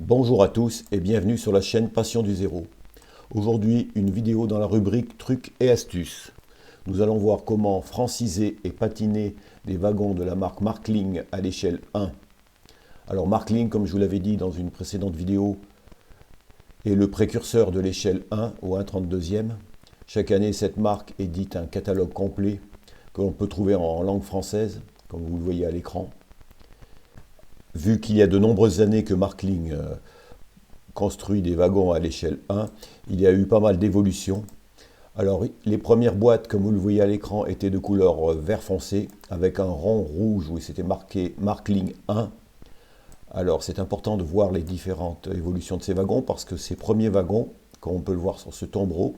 Bonjour à tous et bienvenue sur la chaîne Passion du Zéro. Aujourd'hui, une vidéo dans la rubrique trucs et astuces. Nous allons voir comment franciser et patiner des wagons de la marque Markling à l'échelle 1. Alors Markling, comme je vous l'avais dit dans une précédente vidéo, est le précurseur de l'échelle 1 au 1/32e. Chaque année, cette marque édite un catalogue complet que l'on peut trouver en langue française, comme vous le voyez à l'écran. Vu qu'il y a de nombreuses années que Markling construit des wagons à l'échelle 1, il y a eu pas mal d'évolutions. Alors, les premières boîtes, comme vous le voyez à l'écran, étaient de couleur vert foncé, avec un rond rouge où c'était marqué Markling 1. Alors, c'est important de voir les différentes évolutions de ces wagons, parce que ces premiers wagons, comme on peut le voir sur ce tombereau,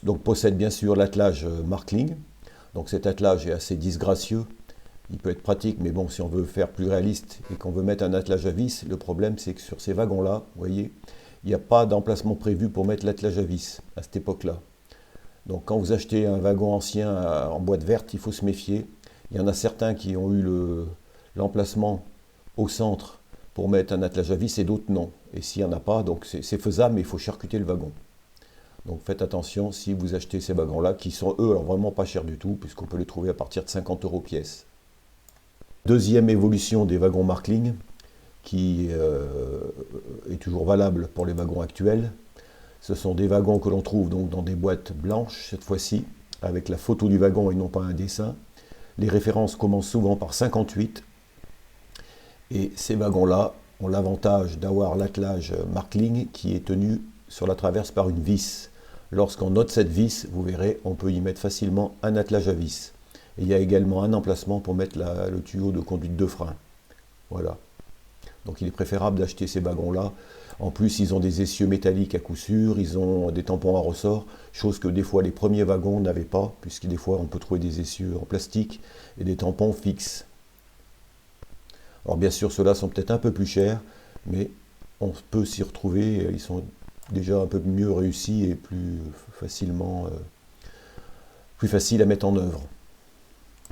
donc possèdent bien sûr l'attelage Markling. Donc cet attelage est assez disgracieux. Il peut être pratique, mais bon, si on veut faire plus réaliste et qu'on veut mettre un attelage à vis, le problème c'est que sur ces wagons-là, vous voyez, il n'y a pas d'emplacement prévu pour mettre l'attelage à vis à cette époque-là. Donc quand vous achetez un wagon ancien en boîte verte, il faut se méfier. Il y en a certains qui ont eu l'emplacement au centre pour mettre un attelage à vis et d'autres non. Et s'il n'y en a pas, donc c'est faisable, mais il faut charcuter le wagon. Donc faites attention si vous achetez ces wagons-là, qui sont eux alors vraiment pas chers du tout, puisqu'on peut les trouver à partir de 50 € pièce. Deuxième évolution des wagons Markling, qui est toujours valable pour les wagons actuels. Ce sont des wagons que l'on trouve donc dans des boîtes blanches, cette fois-ci, avec la photo du wagon et non pas un dessin. Les références commencent souvent par 58. Et ces wagons-là ont l'avantage d'avoir l'attelage Markling qui est tenu sur la traverse par une vis. Lorsqu'on ôte cette vis, vous verrez, on peut y mettre facilement un attelage à vis. Et il y a également un emplacement pour mettre le tuyau de conduite de frein. Voilà. Donc il est préférable d'acheter ces wagons-là. En plus, ils ont des essieux métalliques à coup sûr, ils ont des tampons à ressort, chose que des fois les premiers wagons n'avaient pas, puisque des fois on peut trouver des essieux en plastique et des tampons fixes. Alors bien sûr, ceux-là sont peut-être un peu plus chers, mais on peut s'y retrouver, ils sont déjà un peu mieux réussis et plus facile à mettre en œuvre.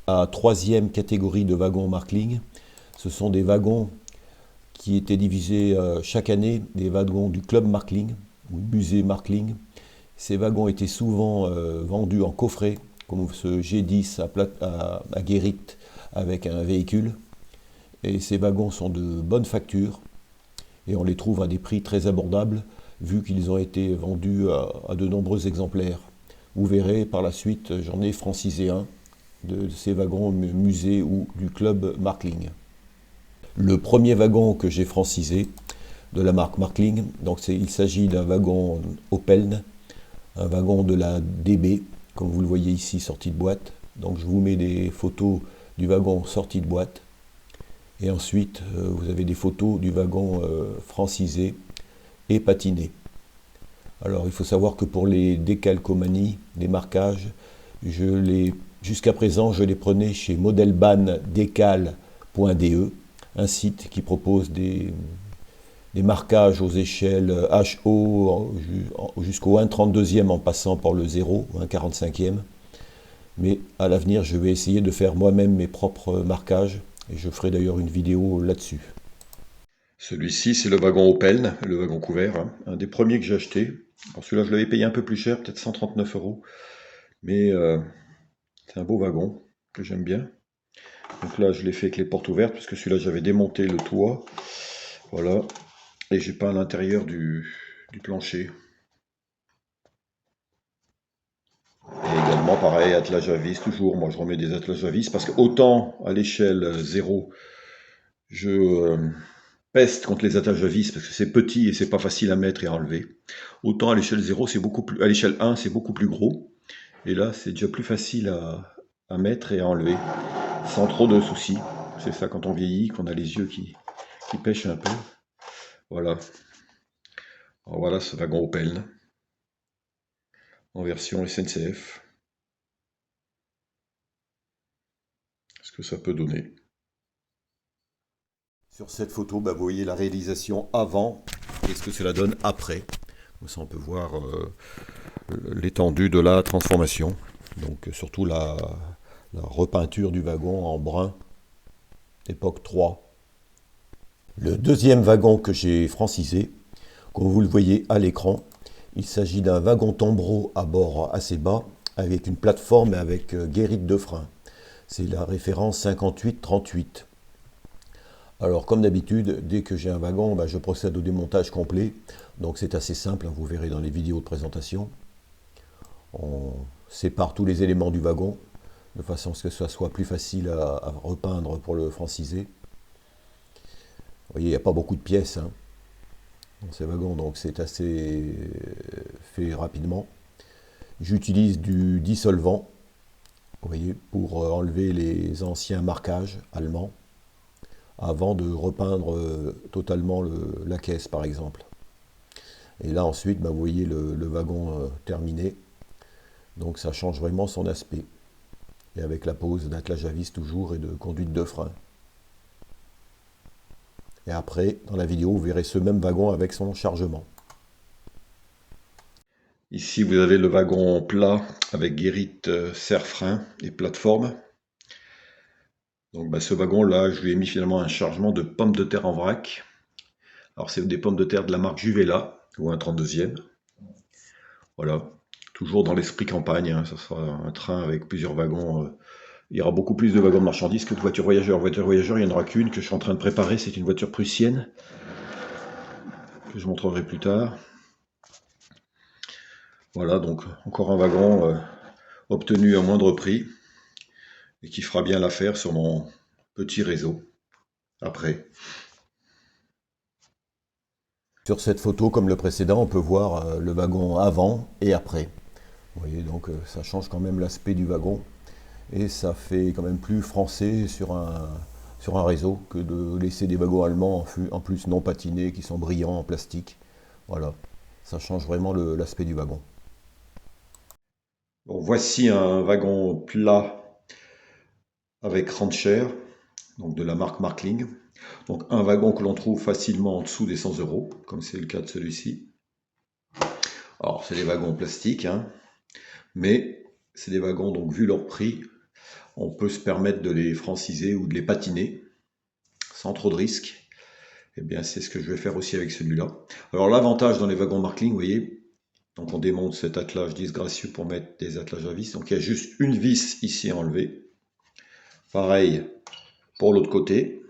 La troisième catégorie de wagons Markling, ce sont des wagons qui étaient divisés chaque année, des wagons du club Markling, ou musée Markling. Ces wagons étaient souvent vendus en coffret, comme ce G10 à Guérit avec un véhicule. Et ces wagons sont de bonne facture, et on les trouve à des prix très abordables, vu qu'ils ont été vendus à de nombreux exemplaires. Vous verrez par la suite, j'en ai francisé un de ces wagons musée ou du club Markling. Le premier wagon que j'ai francisé de la marque Markling, donc il s'agit d'un wagon Opeln, un wagon de la DB, comme vous le voyez ici sorti de boîte. Donc je vous mets des photos du wagon sorti de boîte. Et ensuite, vous avez des photos du wagon francisé et patiné. Alors il faut savoir que pour les décalcomanies, les marquages, jusqu'à présent, je les prenais chez modelbandecal.de, un site qui propose des marquages aux échelles HO jusqu'au 1/32e en passant par le 0, 1/45e. Mais à l'avenir, je vais essayer de faire moi-même mes propres marquages et je ferai d'ailleurs une vidéo là-dessus. Celui-ci, c'est le wagon Opeln, le wagon couvert, hein, un des premiers que j'ai acheté. Celui-là, je l'avais payé un peu plus cher, peut-être 139 €, mais c'est un beau wagon que j'aime bien. Donc là, je l'ai fait avec les portes ouvertes, parce que celui-là, j'avais démonté le toit. Voilà. Et j'ai peint l'intérieur du plancher. Et également, pareil, attelage à vis, toujours. Moi, je remets des attelages à vis, parce que autant à l'échelle 0, je peste contre les attaches à vis, parce que c'est petit et c'est pas facile à mettre et à enlever. Autant à l'échelle 0, à l'échelle 1, c'est beaucoup plus gros. Et là, c'est déjà plus facile à mettre et à enlever, sans trop de soucis. C'est ça quand on vieillit, qu'on a les yeux qui pêchent un peu. Voilà. Alors voilà ce wagon Opel en version SNCF. Ce que ça peut donner. Sur cette photo, vous voyez la réalisation avant et ce que cela donne après. Comme ça, on peut voir l'étendue de la transformation. Donc surtout la repeinture du wagon en brun, époque 3. Le deuxième wagon que j'ai francisé, comme vous le voyez à l'écran, il s'agit d'un wagon tombereau à bord assez bas, avec une plateforme et avec guérite de frein. C'est la référence 5838. Alors comme d'habitude, dès que j'ai un wagon, je procède au démontage complet. Donc c'est assez simple, vous verrez dans les vidéos de présentation. On sépare tous les éléments du wagon, de façon à ce que ce soit plus facile à repeindre pour le franciser. Vous voyez, il n'y a pas beaucoup de pièces dans ces wagons, donc c'est assez fait rapidement. J'utilise du dissolvant, vous voyez, pour enlever les anciens marquages allemands, avant de repeindre totalement la caisse par exemple. Et là ensuite, vous voyez le wagon terminé, donc ça change vraiment son aspect. Et avec la pose d'attelage à vis toujours et de conduite de frein. Et après, dans la vidéo, vous verrez ce même wagon avec son chargement. Ici, vous avez le wagon plat avec guérite serre-frein et plateforme. Donc ce wagon-là, je lui ai mis finalement un chargement de pommes de terre en vrac. Alors c'est des pommes de terre de la marque Juvela, ou un 32e. Voilà, toujours dans l'esprit campagne, ça sera un train avec plusieurs wagons. Il y aura beaucoup plus de wagons de marchandises que de voitures voyageurs. Voitures voyageurs, il n'y en aura qu'une que je suis en train de préparer, c'est une voiture prussienne, que je montrerai plus tard. Voilà, donc encore un wagon obtenu à moindre prix, et qui fera bien l'affaire sur mon petit réseau, après. Sur cette photo, comme le précédent, on peut voir le wagon avant et après. Vous voyez, donc ça change quand même l'aspect du wagon. Et ça fait quand même plus français sur un réseau que de laisser des wagons allemands en plus non patinés, qui sont brillants en plastique. Voilà, ça change vraiment l'aspect du wagon. Bon, voici un wagon plat avec rancher, donc de la marque Markling. Donc un wagon que l'on trouve facilement en dessous des 100 euros, comme c'est le cas de celui-ci. Alors c'est des wagons en plastique, mais c'est des wagons, donc vu leur prix, on peut se permettre de les franciser ou de les patiner sans trop de risques. Et bien c'est ce que je vais faire aussi avec celui-là. Alors l'avantage dans les wagons Markling, vous voyez, donc on démonte cet attelage disgracieux pour mettre des attelages à vis. Donc il y a juste une vis ici enlevée. Pareil pour l'autre côté.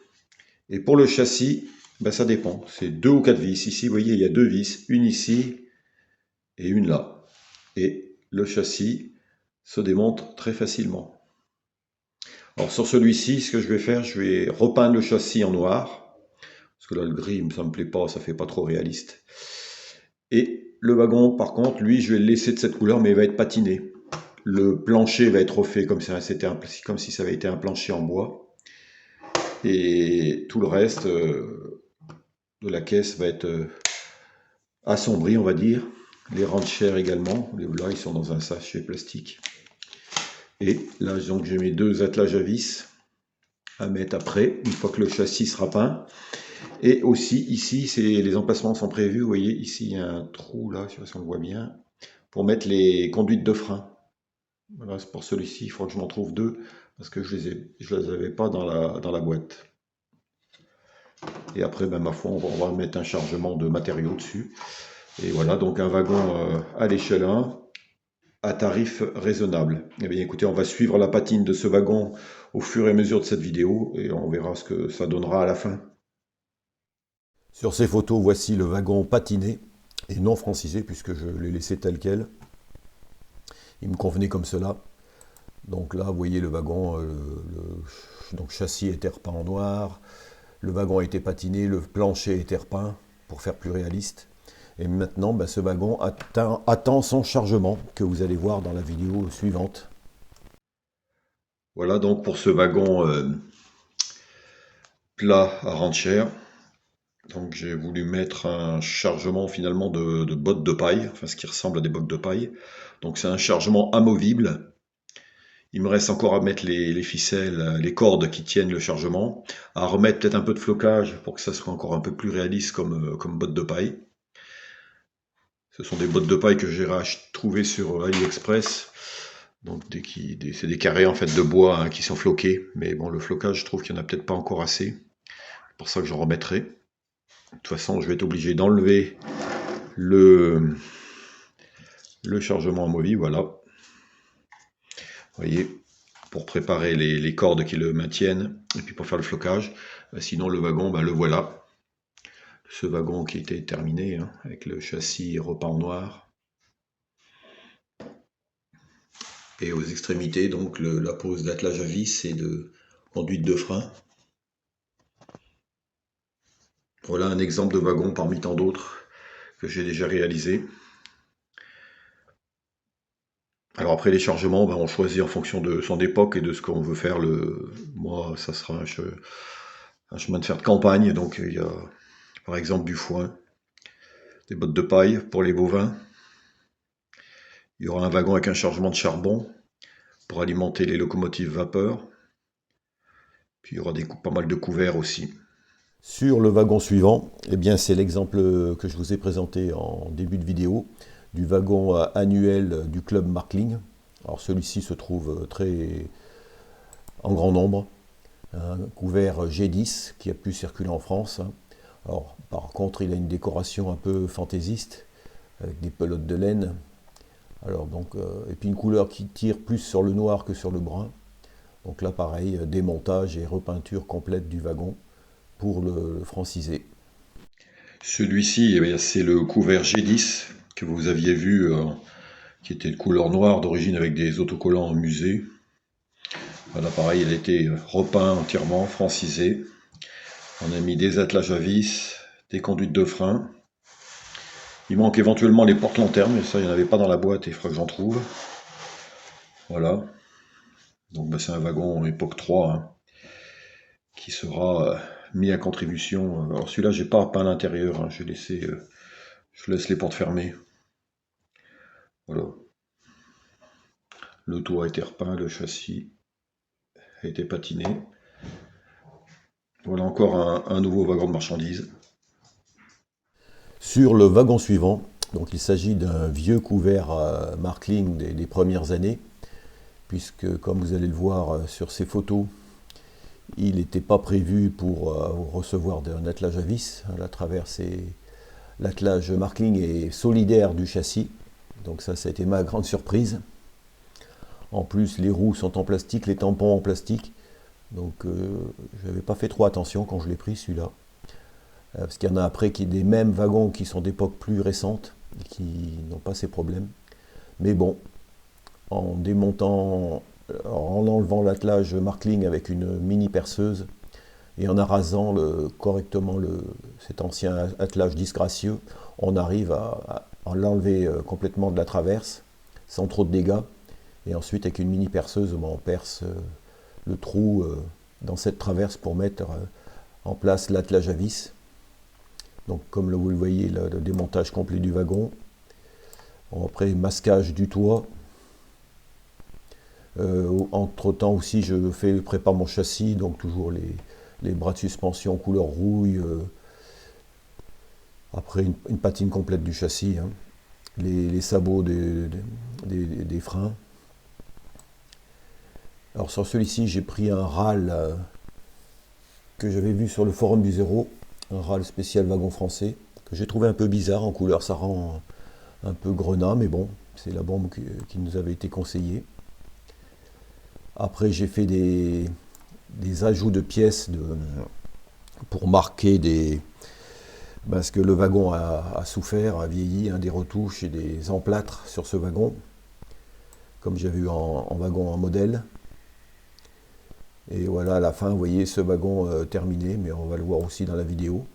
Et pour le châssis, ça dépend. C'est 2 ou 4 vis. Ici, vous voyez, il y a 2 vis. Une ici et une là. Et le châssis se démonte très facilement. Alors sur celui-ci, ce que je vais faire, je vais repeindre le châssis en noir. Parce que là, le gris, ça me plaît pas, ça fait pas trop réaliste. Et le wagon, par contre, lui, je vais le laisser de cette couleur, mais il va être patiné. Le plancher va être refait comme si ça avait été un plancher en bois. Et tout le reste de la caisse va être assombri, on va dire. Les ranchers également. Là, ils sont dans un sachet plastique. Et là, donc, j'ai mes 2 attelages à vis à mettre après, une fois que le châssis sera peint. Et aussi, ici, les emplacements sont prévus. Vous voyez, ici, il y a un trou, là, je ne sais pas si on le voit bien, pour mettre les conduites de frein. Voilà, c'est pour celui-ci, il faut que je m'en trouve 2, parce que je les avais pas dans la boîte. Et après, ma foi, on va mettre un chargement de matériaux dessus. Et voilà, donc un wagon à l'échelle 1, à tarif raisonnable. Eh bien écoutez, on va suivre la patine de ce wagon au fur et à mesure de cette vidéo, et on verra ce que ça donnera à la fin. Sur ces photos, voici le wagon patiné et non francisé, puisque je l'ai laissé tel quel. Il me convenait comme cela. Donc là, vous voyez le wagon, donc châssis était repeint en noir, le wagon a été patiné, le plancher était repeint pour faire plus réaliste. Et maintenant, ce wagon attend son chargement, que vous allez voir dans la vidéo suivante. Voilà donc pour ce wagon plat à rancher. Donc j'ai voulu mettre un chargement finalement de bottes de paille, enfin ce qui ressemble à des bottes de paille. Donc c'est un chargement amovible. Il me reste encore à mettre les ficelles, les cordes qui tiennent le chargement, à remettre peut-être un peu de flocage pour que ça soit encore un peu plus réaliste comme bottes de paille. Ce sont des bottes de paille que j'ai trouvées sur AliExpress. Donc c'est des carrés en fait de bois qui sont floqués, mais bon, le flocage, je trouve qu'il n'y en a peut-être pas encore assez. pour ça que je remettrai. De toute façon, je vais être obligé d'enlever le chargement amovible, voilà. Vous voyez, pour préparer les cordes qui le maintiennent, et puis pour faire le flocage. Sinon, le wagon, le voilà. Ce wagon qui était terminé, hein, avec le châssis repeint en noir. Et aux extrémités, donc la pose d'attelage à vis et de conduite de frein. Voilà un exemple de wagon parmi tant d'autres que j'ai déjà réalisé. Alors après les chargements, on choisit en fonction de son époque et de ce qu'on veut faire. Moi, ça sera un chemin de fer de campagne, donc il y a par exemple du foin, des bottes de paille pour les bovins. Il y aura un wagon avec un chargement de charbon pour alimenter les locomotives vapeur. Puis il y aura pas mal de couverts aussi. Sur le wagon suivant, eh bien c'est l'exemple que je vous ai présenté en début de vidéo du wagon annuel du club Markling. Alors celui-ci se trouve très en grand nombre, un couvert G10 qui a pu circuler en France. Alors par contre il a une décoration un peu fantaisiste avec des pelotes de laine. Alors donc et puis une couleur qui tire plus sur le noir que sur le brun. Donc là pareil, démontage et repeinture complète du wagon pour le franciser. Celui-ci, c'est le couvert G10 que vous aviez vu, qui était de couleur noire d'origine avec des autocollants en musée. Voilà, pareil, il a été repeint entièrement, francisé. On a mis des attelages à vis, des conduites de frein. Il manque éventuellement les portes-lanternes, mais ça, il n'y en avait pas dans la boîte et il faudra que j'en trouve. Voilà. Donc c'est un wagon époque 3, hein, qui sera mis à contribution. Alors celui-là, j'ai pas peint l'intérieur, hein, je laisse les portes fermées. Voilà. Le toit a été repeint, le châssis a été patiné. Voilà encore un nouveau wagon de marchandises. Sur le wagon suivant, donc il s'agit d'un vieux couvert Markling des premières années, puisque comme vous allez le voir sur ces photos, il n'était pas prévu pour recevoir un attelage à vis. À travers l'attelage Markling est solidaire du châssis, donc ça a été ma grande surprise. En plus, les roues sont en plastique, les tampons en plastique. Donc, je n'avais pas fait trop attention quand je l'ai pris, celui-là. Parce qu'il y en a après des mêmes wagons qui sont d'époque plus récente et qui n'ont pas ces problèmes. Mais bon, en démontant, en enlevant l'attelage Markling avec une mini perceuse et en arasant correctement cet ancien attelage disgracieux, on arrive à l'enlever complètement de la traverse sans trop de dégâts. Et ensuite, avec une mini perceuse, on perce le trou dans cette traverse pour mettre en place l'attelage à vis. Donc, comme vous le voyez, le démontage complet du wagon. Bon, après, masquage du toit. Entre-temps aussi, je prépare mon châssis, donc toujours les bras de suspension couleur rouille. Après, une patine complète du châssis. Hein. Les sabots des freins. Alors sur celui-ci, j'ai pris un râle que j'avais vu sur le forum du Zéro, un râle spécial wagon français, que j'ai trouvé un peu bizarre en couleur, ça rend un peu grenat, mais bon, c'est la bombe qui nous avait été conseillée. Après, j'ai fait des ajouts de pièces pour marquer parce que le wagon a souffert, a vieilli, des retouches et des emplâtres sur ce wagon, comme j'avais eu en wagon en modèle. Et voilà, à la fin, vous voyez ce wagon terminé, mais on va le voir aussi dans la vidéo.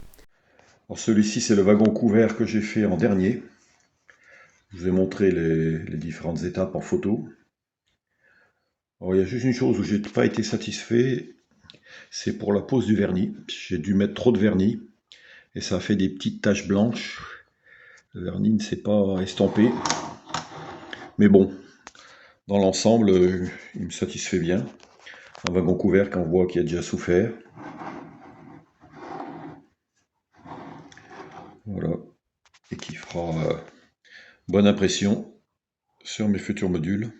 Alors celui-ci, c'est le wagon couvert que j'ai fait en dernier. Je vous ai montré les différentes étapes en photo. Alors, il y a juste une chose où j'ai pas été satisfait, c'est pour la pose du vernis. J'ai dû mettre trop de vernis et ça a fait des petites taches blanches. Le vernis ne s'est pas estampé. Mais bon, dans l'ensemble, il me satisfait bien. Un wagon couvert qu'on voit qui a déjà souffert. Voilà. Et qui fera bonne impression sur mes futurs modules.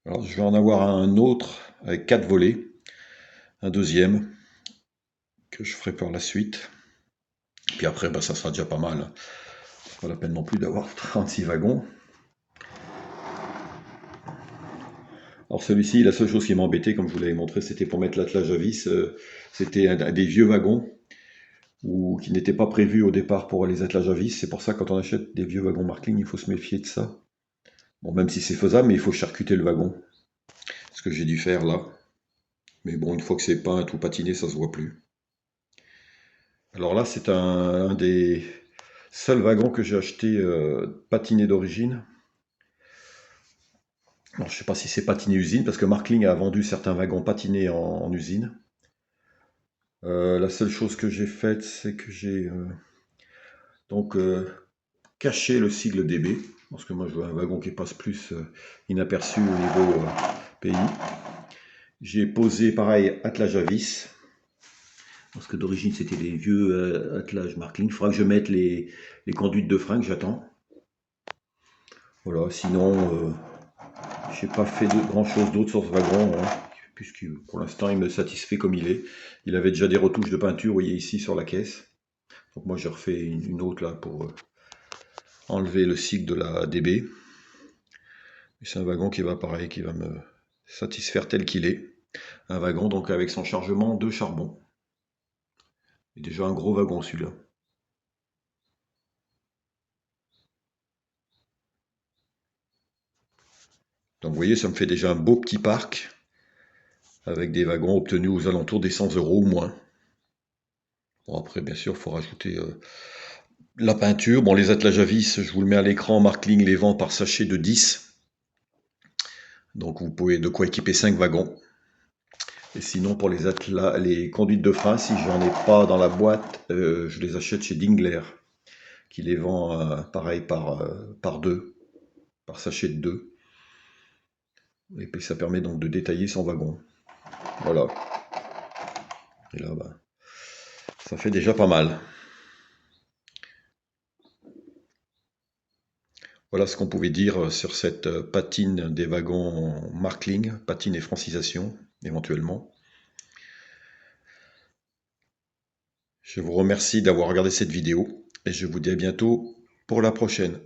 Alors je vais en avoir un autre avec 4 volets, un deuxième, que je ferai par la suite. Puis après, bah, ça sera déjà pas mal. Pas la peine non plus d'avoir 36 wagons. Alors celui-ci, la seule chose qui m'embêtait, comme je vous l'avais montré, c'était pour mettre l'attelage à vis. C'était des vieux wagons qui n'étaient pas prévus au départ pour les attelages à vis. C'est pour ça, quand on achète des vieux wagons Markling, il faut se méfier de ça. Bon, même si c'est faisable, mais il faut charcuter le wagon. Ce que j'ai dû faire là. Mais bon, une fois que c'est peint, tout patiné, ça se voit plus. Alors là, c'est un des seuls wagons que j'ai acheté patiné d'origine. Alors, je ne sais pas si c'est patiné usine, parce que Markling a vendu certains wagons patinés en usine. La seule chose que j'ai faite, c'est que j'ai donc caché le sigle DB, parce que moi je veux un wagon qui passe plus inaperçu au niveau pays. J'ai posé pareil attelage à vis, parce que d'origine c'était des vieux attelages Markling. Il faudra que je mette les conduites de frein que j'attends. Voilà, sinon j'ai pas fait grand chose d'autre sur ce wagon, hein, puisque pour l'instant il me satisfait comme il est. Il avait déjà des retouches de peinture, vous voyez ici sur la caisse. Donc moi j'ai refait une autre là pour enlever le cycle de la DB. C'est un wagon qui va pareil, qui va me satisfaire tel qu'il est. Un wagon donc avec son chargement de charbon. Et déjà un gros wagon celui-là. Donc vous voyez, ça me fait déjà un beau petit parc avec des wagons obtenus aux alentours des 100 € ou moins. Bon après bien sûr il faut rajouter la peinture. Bon les attelages à vis, je vous le mets à l'écran, Markling les vend par sachet de 10. Donc vous pouvez de quoi équiper 5 wagons. Et sinon pour les conduites de frein, si j'en ai pas dans la boîte, je les achète chez Dingler, qui les vend pareil par deux, par sachet de 2. Et puis ça permet donc de détailler son wagon. Voilà. Et là, bah, ça fait déjà pas mal. Voilà ce qu'on pouvait dire sur cette patine des wagons Markling, patine et francisation, éventuellement. Je vous remercie d'avoir regardé cette vidéo et je vous dis à bientôt pour la prochaine.